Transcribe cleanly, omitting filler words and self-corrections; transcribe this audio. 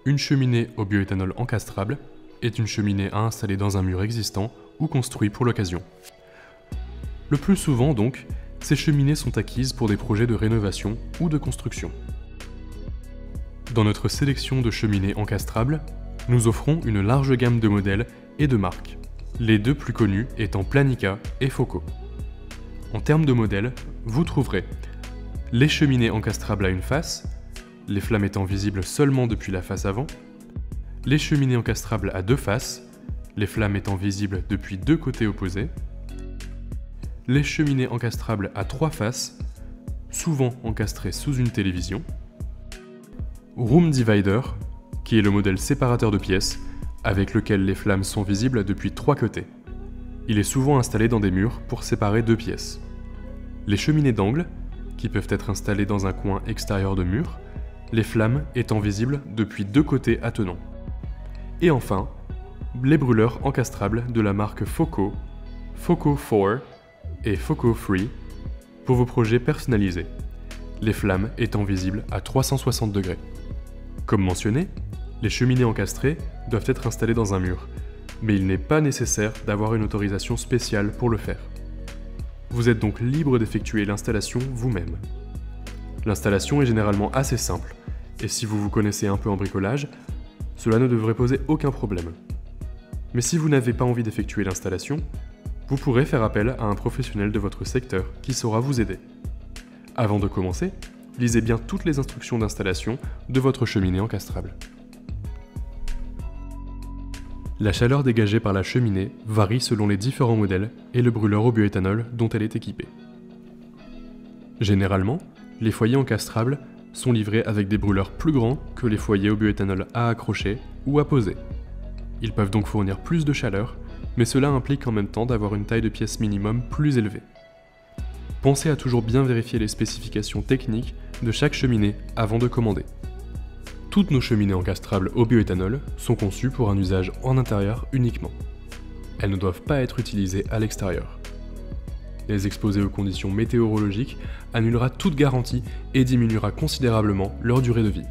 Une cheminée au bioéthanol encastrable est une cheminée à installer dans un mur existant ou construit pour l'occasion. Le plus souvent donc, ces cheminées sont acquises pour des projets de rénovation ou de construction. Dans notre sélection de cheminées encastrables, nous offrons une large gamme de modèles et de marques, les deux plus connus étant Planica et Foco. En termes de modèles, vous trouverez les cheminées encastrables à une face, les flammes étant visibles seulement depuis la face avant, les cheminées encastrables à deux faces, les flammes étant visibles depuis deux côtés opposés, les cheminées encastrables à trois faces, souvent encastrées sous une télévision, Room Divider, qui est le modèle séparateur de pièces, avec lequel les flammes sont visibles depuis trois côtés. Il est souvent installé dans des murs pour séparer deux pièces. Les cheminées d'angle, qui peuvent être installées dans un coin extérieur de mur, les flammes étant visibles depuis deux côtés attenants. Et enfin, les brûleurs encastrables de la marque Foco, Foco 4 et Foco 3 pour vos projets personnalisés, les flammes étant visibles à 360 degrés. Comme mentionné, les cheminées encastrées doivent être installées dans un mur, mais il n'est pas nécessaire d'avoir une autorisation spéciale pour le faire. Vous êtes donc libre d'effectuer l'installation vous-même. L'installation est généralement assez simple, et si vous vous connaissez un peu en bricolage, cela ne devrait poser aucun problème. Mais si vous n'avez pas envie d'effectuer l'installation, vous pourrez faire appel à un professionnel de votre secteur qui saura vous aider. Avant de commencer, lisez bien toutes les instructions d'installation de votre cheminée encastrable. La chaleur dégagée par la cheminée varie selon les différents modèles et le brûleur au bioéthanol dont elle est équipée. Généralement, les foyers encastrables sont livrés avec des brûleurs plus grands que les foyers au bioéthanol à accrocher ou à poser. Ils peuvent donc fournir plus de chaleur, mais cela implique en même temps d'avoir une taille de pièce minimum plus élevée. Pensez à toujours bien vérifier les spécifications techniques de chaque cheminée avant de commander. Toutes nos cheminées encastrables au bioéthanol sont conçues pour un usage en intérieur uniquement. Elles ne doivent pas être utilisées à l'extérieur. Les exposer aux conditions météorologiques annulera toute garantie et diminuera considérablement leur durée de vie.